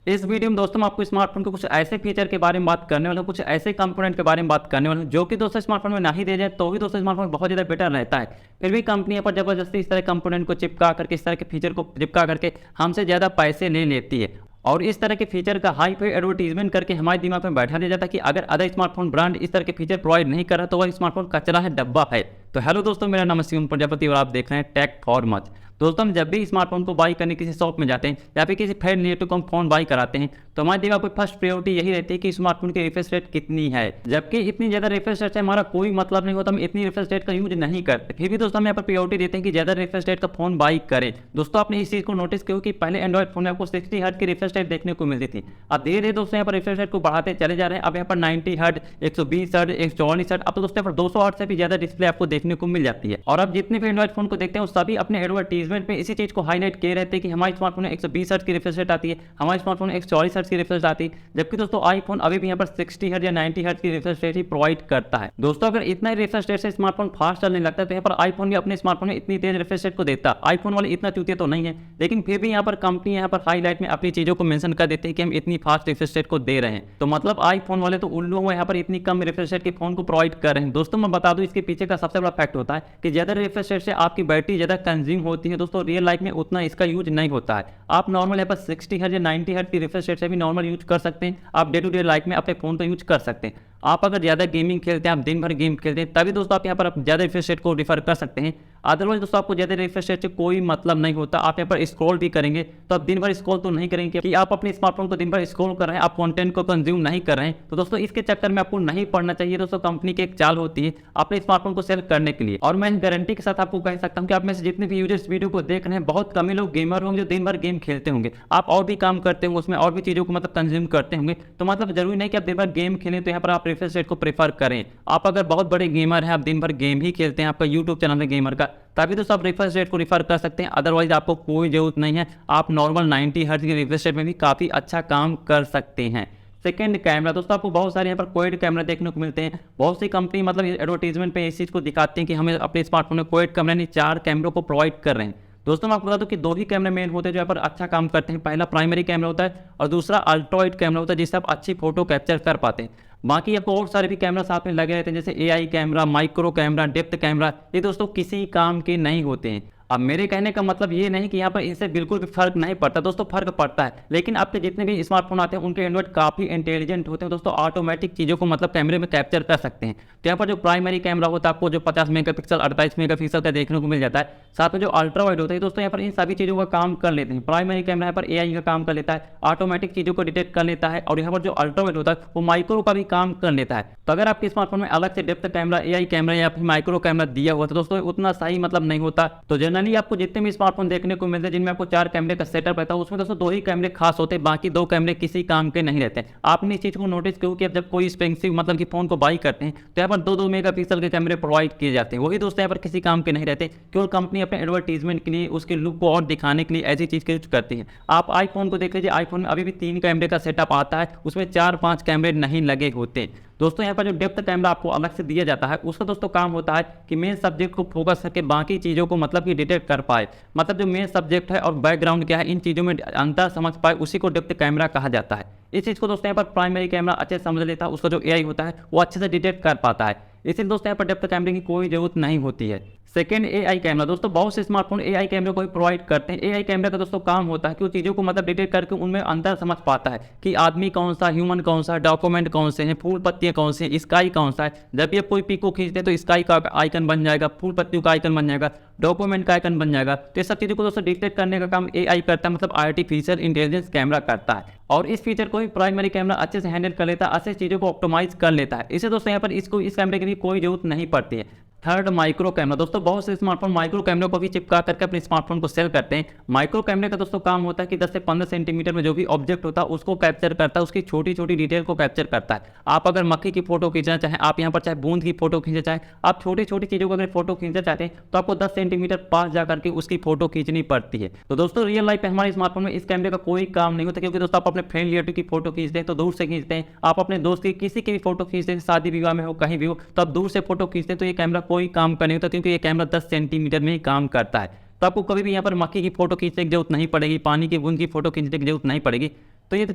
इस वीडियो में दोस्तों मैं आपको स्मार्टफोन के कुछ ऐसे फीचर के बारे में बात करने वाला हूँ, कुछ ऐसे कंपोनेंट के बारे में बात करने वाला हूँ जो कि दोस्तों स्मार्टफोन में नहीं दे जाए तो भी दोस्तों स्मार्टफोन बहुत ज़्यादा बेटर रहता है। फिर भी कंपनी यहाँ पर ज़बरदस्ती इस तरह कंपोनेंट को चिपका करके, इस तरह के फीचर को चिपका करके हमसे ज़्यादा पैसे ले लेती है और इस तरह के फीचर का हाई फाई एडवर्टीजमेंट करके हमारे दिमाग में बैठा दिया जाता है कि अगर अदर स्मार्टफोन ब्रांड इस तरह के फीचर प्रोवाइड नहीं कर रहा तो वह स्मार्टफोन कचरा है, डब्बा है। तो हेलो दोस्तों, मेरा नाम शिवम प्रजापति और आप देख रहे हैं टेक फॉर मच। दोस्तों हम जब भी स्मार्टफोन को बाई करने किसी शॉप में जाते हैं या फिर किसी फ्रेंड रिलेटिव को हम फोन बाई कराते हैं तो हमारे दिमाग में फर्स्ट प्रायोरिटी यही रहती है कि स्मार्टफोन की रिफ्रेश रेट कितनी है। जबकि इतनी ज़्यादा रिफ्रेश रेट से हमारा कोई मतलब नहीं होता, हम इतनी रिफ्रेश रेट का यूज नहीं करते। फिर भी दोस्तों हम यहाँ पर प्रायोरिटी देते हैं कि ज़्यादा रिफ्रेश रेट का फोन बाई करें। दोस्तों आपने इस चीज़ को नोटिस किया कि पहले एंड्रॉइड फोन में आपको 60 हर्ट्ज की रिफ्रेश रेट देखने को मिलती थी। अब धीरे धीरे दोस्तों यहाँ पर रिफ्रेश रेट को बढ़ाते चले जा रहे हैं। अब यहाँ पर 90 हर्ट्ज, 120 हर्ट्ज, 144 हर्ट्ज, अब तो दोस्तों यहाँ पर 200 हर्ट्ज से भी ज़्यादा डिस्प्ले आपको देखने को मिल जाती है। और अब जितने भी एंड्रॉइड फोन को देखते हैं वो सभी अपने एडवर्टीजमेंट में इसी चीज़ को हाईलाइट किए रहते हैं कि हमारे स्मार्टफोन में 120 हर्ट्ज की रिफ्रेश रेट आती है, हमारे स्मार्टफोन में 144 हर्ट्ज की रिफ्रेश आती है। जबकि दोस्तों आईफोन अभी भी यहाँ पर 60 हर्ट्ज या 90 हर्ट्ज की रिफ्रेश रेट ही प्रोवाइड करता है। दोस्तों अगर इतना ही रिफ्रेश रेट से स्मार्टफोन फास्ट चलने लगता है तो यहाँ पर आईफोन भी अपने स्मार्टफोन में इतनी तेज रिफ्रेश रेट को देता है। आईफोन वाले इतना चूतिया तो नहीं है, लेकिन फिर भी यहाँ पर कंपनी यहाँ पर हाईलाइट में अपनी चीज़ों को मेंशन कर देते हैं कि हम इतनी फास्ट रिफ्रेश रेट को दे रहे हैं। तो मतलब आईफोन वाले तो उल्लू हुए, यहाँ पर इतनी कम रिफ्रेश रेट के फोन को प्रोवाइड कर रहे हैं। दोस्तों मैं बता दूं इसके पीछे का सबसे बड़ा फैक्ट होता है कि ज़्यादा रिफ्रेश रेट से आपकी बैटरी ज़्यादा कंज्यूम होती है। दोस्तों रियल लाइफ में उतना इसका यूज नहीं होता है। आप नॉर्मल यहाँ पर 60 हर्ट्ज या 90 हर्ट्ज की रिफ्रेश रेट से भी नॉर्मल यूज कर सकते हैं। आप डे टू डे लाइफ में अपने फोन को यूज कर सकते हैं। आप अगर ज़्यादा गेमिंग खेलते हैं, आप दिन भर गेम खेलते हैं, तभी दोस्तों आप यहाँ पर ज़्यादा रिफ्रेश रेट को रिफर कर सकते हैं। अदरवाइज दोस्तों आपको ज़्यादा रिफ्रेश रेट से कोई मतलब नहीं होता। आप यहाँ पर स्क्रॉल भी करेंगे तो आप दिन भर स्क्रॉल तो नहीं करेंगे कि आप अपने स्मार्टफोन को दिन भर स्क्रॉल कर रहे हैं, आप कंटेंट को कंज्यूम नहीं कर रहे हैं। तो दोस्तों इसके चक्कर में आपको नहीं पड़ना चाहिए। दोस्तों कंपनी की एक चाल होती है अपने स्मार्टफोन को सेल करने के लिए। और मैं गारंटी के साथ आपको कह सकता हूँ कि आप में से जितने भी यूजर्स वीडियो को देख रहे हैं बहुत कम ही लोग गेमर होंगे जो दिन भर गेम खेलते होंगे। आप और भी काम करते होंगे, उसमें और भी चीज़ों को मतलब कंज्यूम करते होंगे। तो मतलब जरूरी नहीं कि आप दिन भर गेम खेलें तो यहाँ पर आप रिफ्रेश रेट को प्रेफर करें। आप अगर बहुत बड़े गेमर हैं, आप दिन भर गेम ही खेलते हैं, आपका यूट्यूब चैनल है गेमर का, तभी तो सब रिफ्रेश रेट को रिफर कर सकते हैं। अदरवाइज आपको कोई जरूरत नहीं है। आप नॉर्मल 90 हर्ट्ज की रिफ्रेश रेट में भी काफ़ी अच्छा काम कर सकते हैं। सेकेंड कैमरा, दोस्तों आपको बहुत सारे यहाँ पर क्वाड कैमरा देखने को मिलते हैं। बहुत सी कंपनी मतलब एडवर्टीजमेंट पे इस चीज़ को दिखाते हैं कि हमें अपने स्मार्टफोन में क्वाड कैमरा नहीं 4 कैमरों को प्रोवाइड कर रहे हैं। दोस्तों मैं आपको बता दूं कि 2 ही कैमरे मेन होते हैं जो यहाँ पर अच्छा काम करते हैं। पहला प्राइमरी कैमरा होता है और दूसरा अल्ट्रा वाइड कैमरा होता है जिससे आप अच्छी फोटो कैप्चर कर पाते हैं। बाकी आपको और सारे भी कैमरा साथ में लगे रहते हैं जैसे AI camera, micro camera, depth camera. ये दोस्तों किसी काम के नहीं होते हैं। अब मेरे कहने का मतलब ये नहीं कि यहाँ पर इनसे बिल्कुल भी फर्क नहीं पड़ता। दोस्तों फर्क पड़ता है, लेकिन आपके जितने भी स्मार्टफोन आते हैं उनके एंड्रॉइड काफ़ी इंटेलिजेंट होते हैं। दोस्तों ऑटोमेटिक चीज़ों को मतलब कैमरे में कैप्चर कर सकते हैं। तो यहाँ पर जो प्राइमरी कैमरा होता है आपको जो 50 मेगापिक्सल, 28 मेगापिक्सल का देखने को मिल जाता है। साथ में जो अल्ट्रा वाइड होता है दोस्तों यहाँ पर इन सभी चीज़ों का काम कर लेते हैं। प्राइमरी कैमरा यहाँ पर एआई का काम कर लेता है, ऑटोमेटिक चीज़ों को डिटेक्ट कर लेता है। और यहाँ पर जो अल्ट्रा वाइड होता है वो माइक्रो का भी काम कर लेता है। तो अगर आपके स्मार्टफोन में अलग से डेप्थ कैमरा, एआई कैमरा या फिर माइक्रो कैमरा दिया हुआ तो दोस्तों उतना सही मतलब नहीं होता। तो जनरली आपको जितने भी स्मार्टफोन देखने को मिलते हैं जिनमें आपको 4 कैमरे का सेटअप रहता है उसमें दोस्तों 2 ही कैमरे खास होते हैं, बाकी 2 कैमरे किसी काम के नहीं रहते। आपने इस चीज़ को नोटिस किया कि अब जब कोई एक्सपेंसिव मतलब कि फोन को बाई करते हैं तो यहाँ पर 2-2 मेगापिक्सल के कैमरे प्रोवाइड किए जाते हैं। वही दोस्तों यहाँ पर किसी काम के नहीं रहते, केवल कंपनी अपने एडवर्टीजमेंट के लिए, उसके लुक को और दिखाने के लिए ऐसी चीज़ के यूज करती है। आप आईफोन को देख लीजिए, आईफोन में अभी भी 3 कैमरे का सेटअप आता है, उसमें 4-5 कैमरे नहीं लगे होते। दोस्तों यहाँ पर जो डेप्थ कैमरा आपको अलग से दिया जाता है उसका दोस्तों काम होता है कि मेन सब्जेक्ट को फोकस करके बाकी चीज़ों को मतलब कि डिटेक्ट कर पाए। मतलब जो मेन सब्जेक्ट है और बैकग्राउंड क्या है इन चीज़ों में अंतर समझ पाए, उसी को डेप्थ कैमरा कहा जाता है। इस चीज़ को दोस्तों यहाँ पर प्राइमरी कैमरा अच्छे से समझ लेता है, उसका जो एआई होता है वो अच्छे से डिटेक्ट कर पाता है। इसलिए दोस्तों यहाँ पर डेप्थ कैमरे की कोई जरूरत नहीं होती है। सेकेंड एआई कैमरा, दोस्तों बहुत से स्मार्टफोन एआई कैमरे को भी प्रोवाइड करते हैं। एआई कैमरा का दोस्तों काम होता है कि वो चीज़ों को मतलब डिटेक्ट करके उनमें अंतर समझ पाता है कि आदमी कौन सा, ह्यूमन कौन सा, डॉक्यूमेंट कौन से हैं, फूल पत्तियाँ कौन से हैं, स्काई कौन सा है। जब भी आप कोई पिक को खींचते हैं तो स्काई का आइकन बन जाएगा, फूल पत्तियों का आइकन बन जाएगा, डॉक्यूमेंट का आइकन बन जाएगा। तो ये सब चीज़ों को दोस्तों डिटेक्ट करने का काम एआई करता है, मतलब आर्टिफिशियल इंटेलिजेंस कैमरा करता है। और इस फीचर को भी प्राइमरी कैमरा अच्छे से हैंडल कर लेता है, अच्छे चीज़ों को ऑप्टिमाइज कर लेता है। इसे दोस्तों यहाँ पर इसको इस कैमरे की भी कोई जरूरत नहीं पड़ती है। थर्ड माइक्रो कैमरा, दोस्तों बहुत से स्मार्टफोन माइक्रो कैमरे को भी चिपका करके अपने स्मार्टफोन को सेल करते हैं। माइक्रो कैमरे का दोस्तों काम होता है कि 10 से 15 सेंटीमीटर में जो भी ऑब्जेक्ट होता है उसको कैप्चर करता है, उसकी छोटी छोटी डिटेल को कैप्चर करता है। आप अगर मक्खी की फोटो खींचना चाहें, आप यहाँ पर चाहे बूंद की फोटो खींचना चाहें, आप छोटी छोटी चीज़ों को अगर फोटो खींचना चाहते हैं तो आपको 10 सेंटीमीटर पास जा करके उसकी फोटो खींचनी पड़ती है। तो दोस्तों रियल लाइफ में हमारे स्मार्टफोन में इस कैमरे का कोई काम नहीं होता, क्योंकि दोस्तों आप अपने फ्रेंड रिलेटिव की फोटो खींचते हैं तो दूर से खींचते हैं, आप अपने दोस्त की किसी की भी फोटो खींचते हैं, शादी विवाह में हो कहीं भी हो तो आप दूर से फोटो खींचते हैं। तो ये कैमरा कोई काम का नहीं होता, क्योंकि ये कैमरा 10 सेंटीमीटर में ही काम करता है। तो आपको कभी भी यहाँ पर मक्खी की फोटो खींचने की जरूरत नहीं पड़ेगी, पानी की बूंद की फोटो खींचने की जरूरत नहीं पड़ेगी। तो ये तो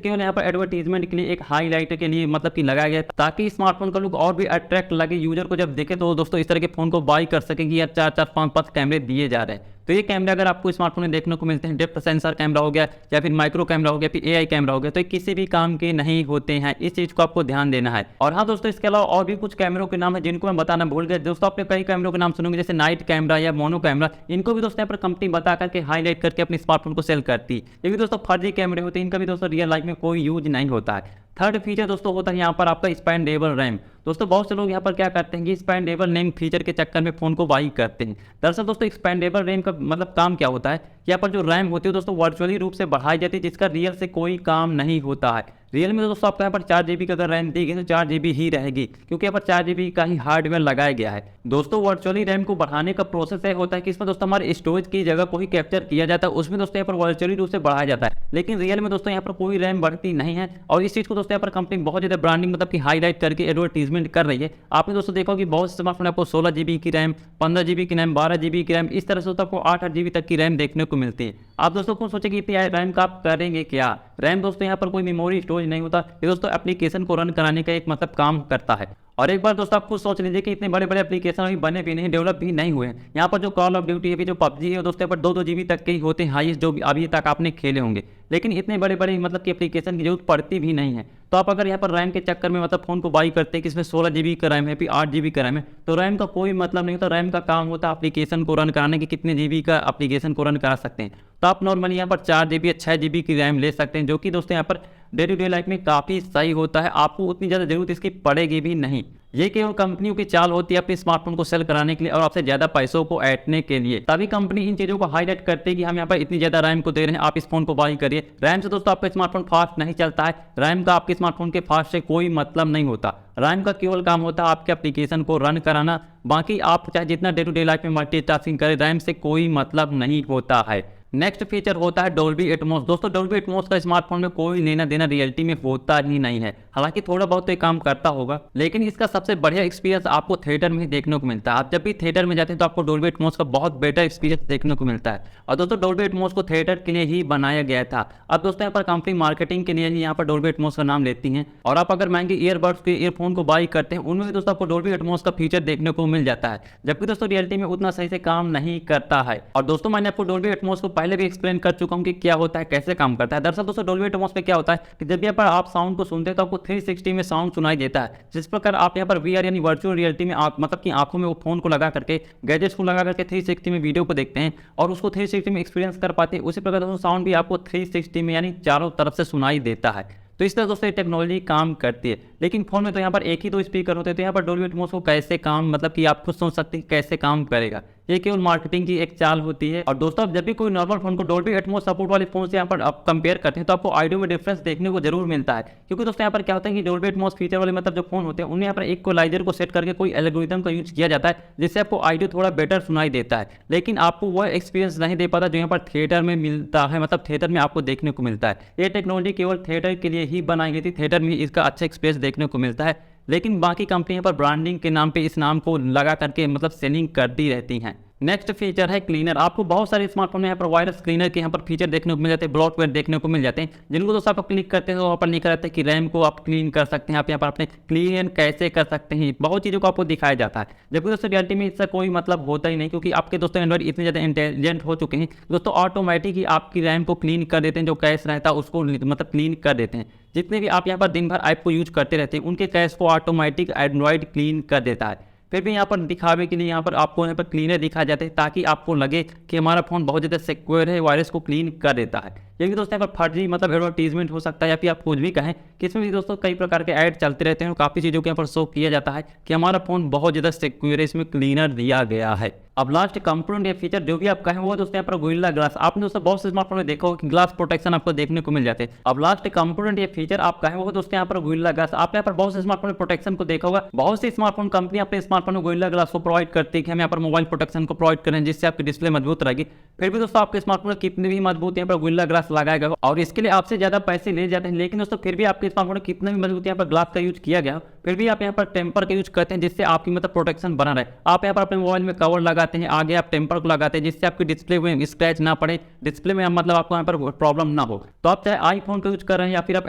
केवल यहाँ पर एडवर्टीजमेंट के लिए, एक हाईलाइट के लिए मतलब कि लगाया गया है, ताकि स्मार्टफोन का लुक और भी अट्रैक्ट लगे, यूजर को जब देखे तो दोस्तों इस तरह के फोन को बाई कर सके कि यार 4-4 5-5 कैमरे दिए जा रहे हैं। तो ये कैमरे अगर आपको स्मार्टफोन में देखने को मिलते हैं, डेप्थ सेंसर कैमरा हो गया या फिर माइक्रो कैमरा हो गया, फिर एआई कैमरा हो गया, तो ये किसी भी काम के नहीं होते हैं। इस चीज को आपको ध्यान देना है। और हाँ दोस्तों, इसके अलावा और भी कुछ कैमरों के नाम है जिनको मैं बताना भूल गया। दोस्तों आपने कई कैमरों के नाम सुनोगे, जैसे नाइट कैमरा या मोनो कैमरा, इनको भी दोस्तों यहाँ पर कंपनी बता करके हाईलाइट करके अपने स्मार्टफोन को सेल करती है। ये भी दोस्तों फर्जी कैमरे होते हैं, इनका भी दोस्तों रियल लाइफ में कोई यूज नहीं होता है। थर्ड फीचर दोस्तों होता है यहाँ पर आपका स्पेंडेबल रैम। दोस्तों बहुत से लोग यहाँ पर क्या करते हैं कि स्पेंडेबल रैम फीचर के चक्कर में फ़ोन को बाई करते हैं। दरअसल दोस्तों स्पेंडेबल रैम का मतलब काम क्या होता है, यहाँ पर जो रैम होती है दोस्तों वर्चुअली रूप से बढ़ाई जाती है, जिसका रियल से कोई काम नहीं होता है। रियल में दोस्तों आपको यहाँ पर 4 GB का अगर रैम दी गई तो 4 GB ही रहेगी, क्योंकि यहाँ पर 4 GB का ही हार्डवेयर लगाया गया है। दोस्तों वर्चुअली रैम को बढ़ाने का प्रोसेस ये होता है कि इसमें दोस्तों हमारे स्टोरेज की जगह को ही कैप्चर किया जाता है, उसमें दोस्तों यहाँ पर वर्चुअली रूप से बढ़ाया जाता है। लेकिन रियल में दोस्तों यहाँ पर कोई रैम बढ़ती नहीं है, और इस चीज़ को दोस्तों यहाँ पर कंपनी बहुत ज़्यादा ब्रांडिंग मतलब कि हाईलाइट करके एडवर्टीजमेंट कर रही है। आपने दोस्तों देखा कि बहुत से स्मार्टफोन आपको 16 GB की रैम, 15 GB की रैम, 12 GB की रैम, इस तरह से दोस्तों आपको 8-8 GB तक की रैम देखने को मिलती है। आप दोस्तों को सोचे कि इतनी रैम का आप करेंगे क्या। रैम दोस्तों यहाँ पर कोई मेमोरी स्टोरेज नहीं होता, ये दोस्तों एप्लीकेशन को रन कराने का एक मतलब काम करता है। और एक बार दोस्तों आप खुद सोच लीजिए कि इतने बड़े बड़े एप्लीकेशन अभी बने भी नहीं, डेवलप भी नहीं हुए हैं। यहाँ पर जो कॉल ऑफ ड्यूटी है, जो पबजी है, दोस्तों यहाँ पर 2-2 GB तक के ही होते हैं हाईएस्ट, जो अभी तक आपने खेले होंगे। लेकिन इतने बड़े बड़े मतलब कि एप्लीकेशन की जरूरत पड़ती भी नहीं है। तो आप अगर यहाँ पर रैम के चक्कर में मतलब फ़ोन को बाई करते हैं कि इसमें 16 GB का रैम है, फिर 8 GB का रैम है, तो रैम का कोई मतलब नहीं होता। रैम का काम होता है एप्लीकेशन को रन कराने की, कितने GB का एप्लीकेशन को रन करा सकते हैं। तो आप नॉर्मली यहाँ पर 4 GB या 6 GB की रैम ले सकते हैं, जो कि दोस्तों यहाँ per day to day life में काफ़ी सही होता है। आपको उतनी ज़्यादा ज़रूरत इसकी पड़ेगी भी नहीं। ये केवल कंपनियों की चाल होती है अपने स्मार्टफोन को सेल कराने के लिए और आपसे ज़्यादा पैसों को ऐंठने के लिए। तभी कंपनी इन चीज़ों को हाईलाइट करते हैं कि हम यहाँ पर इतनी ज़्यादा रैम को दे रहे हैं, आप इस फोन को बाई करिए। रैम से दोस्तों आपका स्मार्टफोन फास्ट नहीं चलता है, रैम का आपके स्मार्टफोन के फास्ट से कोई मतलब नहीं होता। रैम का केवल काम होता है आपके एप्लीकेशन को रन कराना। बाकी आप चाहे जितना डे टू डे लाइफ में मल्टीटास्किंग करें, रैम से कोई मतलब नहीं होता है। नेक्स्ट फीचर होता है डोल्बी एटमॉस। दोस्तों डोल्बी एटमॉस का स्मार्टफोन में कोई लेना देना रियलिटी में होता ही नहीं है। हालांकि थोड़ा बहुत तो ये काम करता होगा, लेकिन इसका सबसे बढ़िया एक्सपीरियंस आपको थिएटर में ही देखने को मिलता है। आप जब भी थिएटर में जाते हैं तो आपको डोल्बी एटमॉस का बहुत बेटर एक्सपीरियंस देखने को मिलता है। और दोस्तों डोल्बी एटमॉस को थिएटर के लिए ही बनाया गया था। अब दोस्तों यहाँ पर कंपनी मार्केटिंग के लिए ही यहाँ पर डोल्बी एटमॉस का नाम लेती हैं। और आप अगर महंगे ईयरबड्स के ईयरफोन को बाई करते हैं, उनमें भी दोस्तों आपको डोल्बी एटमॉस का फीचर देखने को मिल जाता है, जबकि दोस्तों रियलिटी में उतना सही से काम नहीं करता है। और दोस्तों मैंने आपको डोल्बी एटमॉस को पहले भी एक्सप्लेन कर चुका हूं कि क्या होता है, कैसे काम करता है। दरअसल दोस्तों डोल्बी एटमॉस में क्या होता है कि जब यहाँ पर आप साउंड को सुनते हैं तो आपको 360 में साउंड सुनाई देता है। जिस प्रकार आप यहाँ पर वीआर यानी वर्चुअल रियलिटी में मतलब कि आंखों में वो फोन को लगा करके, गैजेट्स को लगा करके 360 में वीडियो को देखते हैं और उसको 360 में एक्सपीरियंस कर पाते हैं, उसी प्रकार दोस्तों साउंड भी आपको 360 में यानी चारों तरफ से सुनाई देता है। तो इस तरह दोस्तों टेक्नोलॉजी काम करती है। लेकिन फोन में तो यहाँ पर एक ही दो स्पीकर होते हैं, तो यहाँ पर डोल्बी एटमॉस को कैसे काम मतलब कि आप खुद सोच सकते हैं कैसे काम करेगा। ये केवल मार्केटिंग की एक चाल होती है। और दोस्तों आप जब भी कोई नॉर्मल फोन को डोल्बी एटमॉस सपोर्ट वाले फोन से यहाँ पर आप कंपेयर करते हैं तो आपको ऑडियो में डिफरेंस देखने को जरूर मिलता है। क्योंकि दोस्तों यहाँ पर क्या होता है कि डोल्बी एटमॉस फीचर वाले मतलब जो फोन होते हैं उन्हें यहाँ पर इक्वलाइजर को सेट करके कोई एल्गोरिथम का यूज किया जाता है, जिससे आपको ऑडियो थोड़ा बेटर सुनाई देता है। लेकिन आपको वह एक्सपीरियंस नहीं दे पाता जो यहाँ पर थिएटर में मिलता है, मतलब थिएटर में आपको देखने को मिलता है। ये टेक्नोलॉजी केवल थिएटर के लिए ही बनाई गई थी, थिएटर में इसका अच्छा एक्सपीरियंस देखने को मिलता है। लेकिन बाकी कंपनियां पर ब्रांडिंग के नाम पे इस नाम को लगा करके मतलब सेलिंग करती रहती हैं। नेक्स्ट फीचर है क्लीनर। आपको बहुत सारे स्मार्टफोन में यहाँ पर वायरस क्लीनर के यहाँ पर फीचर देखने को मिल जाते हैं, ब्लॉटवेयर देखने को मिल जाते हैं, जिनको दोस्तों आप क्लिक करते हैं तो वहाँ पर लिखा रहता है कि रैम को आप क्लीन कर सकते हैं। आप यहाँ पर अपने क्लीन कैसे कर सकते हैं, बहुत चीज़ों को आपको दिखाया जाता है। जबकि दोस्तों रियलिटी में इसका कोई मतलब होता ही नहीं, क्योंकि आपके दोस्तों एंड्रॉइड इतने ज़्यादा इंटेलिजेंट हो चुके हैं दोस्तों, ऑटोमेटिक ही आपकी रैम को क्लीन कर देते हैं। जो कैश रहता है उसको मतलब क्लीन कर देते हैं। जितने भी आप यहाँ पर दिन भर ऐप को यूज करते रहते हैं उनके कैश को ऑटोमेटिक एंड्रॉइड क्लीन कर देता है। फिर भी यहाँ पर दिखावे के लिए यहाँ पर आपको यहाँ पर क्लीनर दिखाया जाता है, ताकि आपको लगे कि हमारा फोन बहुत ज़्यादा सिक्योर है, वायरस को क्लीन कर देता है। ये भी दोस्तों यहाँ पर फर्जी मतलब एडवर्टीजमेंट हो सकता है, या फिर आप कुछ भी कहें कि इसमें भी दोस्तों कई प्रकार के ऐड चलते रहते हैं और काफ़ी चीज़ों के यहाँ पर शो किया जाता है कि हमारा फोन बहुत ज़्यादा सिक्योर है, इसमें क्लीनर दिया गया है। अब लास्ट कंपोनेंट या फीचर जो भी आप कहें वो दोस्तों यहाँ पर गोरिल्ला ग्लास। आपने दोस्तों बहुत से स्मार्टफोन में देखा होगा कि ग्लास प्रोटेक्शन आपको देखने को मिल जाते हैं। अब लास्ट कंपोनेंट या फीचर आप कहें वो दोस्तों यहाँ पर गोरिल्ला ग्लास। आपने यहाँ पर बहुत से स्मार्टफोन में प्रोटेक्शन को देखा होगा। बहुत सी स्मार्टफोन कंपनी अपने स्मार्टफोन में गोरिल्ला ग्लास को प्रोवाइड करती है कि हम यहाँ पर मोबाइल प्रोटेक्शन को प्रोवाइड करें, जिससे आपकी डिस्प्ले मजबूत रहेगी। फिर भी दोस्तों आपके स्मार्टफोन में कितने भी मजबूत यहाँ पर गोरिल्ला ग्लास लगाया गया और इसके लिए आपसे ज़्यादा पैसे ले जाते हैं, लेकिन दोस्तों फिर भी आपके स्मार्टफोन में कितने भी मजबूत यहाँ पर ग्लास का यूज किया गया फिर भी आप यहाँ पर टेम्पर का यूज करते हैं जिससे आपकी मतलब प्रोटेक्शन बना रहे। आप यहाँ पर अपने मोबाइल में कवर लगाते हैं, आगे आप टेम्पर को लगाते हैं जिससे आपकी डिस्प्ले में स्क्रैच ना पड़े, डिस्प्ले में मतलब आपको यहाँ पर प्रॉब्लम ना हो। तो आप चाहे आईफोन का यूज कर रहे हैं या फिर आप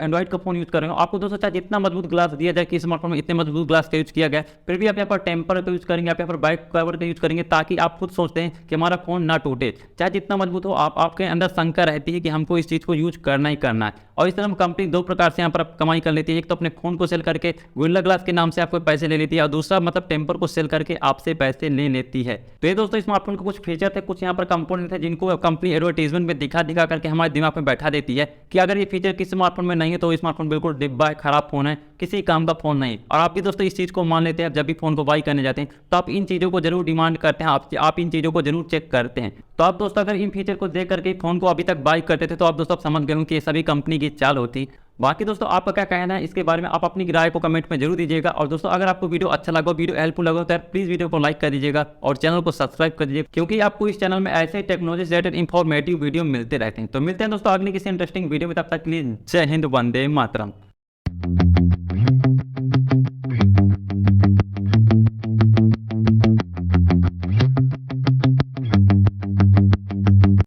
एंड्रॉइड का फोन यूज कर रहे हो, आपको दोस्तों चाहे जितना मजबूत ग्लास दिया जाए कि स्मार्टफोन में इतने मजबूत ग्लास का यूज किया गया, फिर भी आप यहाँ पर टेम्पर का यूज करेंगे, आप यहाँ पर बैक कवर का यूज करेंगे ताकि आप खुद सोचते हैं कि हमारा फोन ना टूटे। चाहे जितना मजबूत हो, आपके अंदर शंका रहती है कि हमको इस चीज़ को यूज करना ही करना है। और इस तरह कंपनी दो प्रकार से यहाँ पर कमाई कर लेती है। एक तो अपने फोन को सेल करके गोरिल्ला ग्लास के नाम से आपको पैसे ले लेती है, और दूसरा मतलब टेम्पर को सेल करके आपसे पैसे ले लेती है। तो ये दोस्तों स्मार्टफोन के कुछ फीचर थे, कुछ यहाँ पर कंपोनेंट थे जिनको कंपनी एडवर्टाइजमेंट में दिखा करके हमारे दिमाग में बैठा देती है कि अगर ये फीचर किसी स्मार्टफोन में नहीं है तो स्मार्टफोन बिल्कुल डिब्बा है, खराब फोन है, किसी काम का फोन नहीं। और आप भी दोस्तों इस चीज़ को मान लेते हैं, जब भी फोन को बाई करने जाते हैं तो आप इन चीज़ों को जरूर डिमांड करते हैं, आप इन चीज़ों को जरूर चेक करते हैं। तो आप दोस्तों अगर इन फीचर को देख करके फोन को अभी तक बाई करते थे तो आप दोस्तों आप समझ गए कि ये सभी कंपनी की चाल होती। बाकी दोस्तों आपका क्या कहना है इसके बारे में, आप अपनी राय को कमेंट में जरूर दीजिएगा। और दोस्तों अगर आपको वीडियो अच्छा लगा, वीडियो हेल्पफुल लगा तो प्लीज़ वीडियो को लाइक कर दीजिएगा और चैनल को सब्सक्राइब कर दीजिए, क्योंकि आपको इस चैनल में ऐसे टेक्नोलॉजी से रिलेटेड इंफॉर्मेटिव वीडियो मिलते रहते हैं। तो मिलते हैं दोस्तों अगली किसी इंटरेस्टिंग वीडियो में, तब तक के लिए जय हिंद, वंदे मातरम।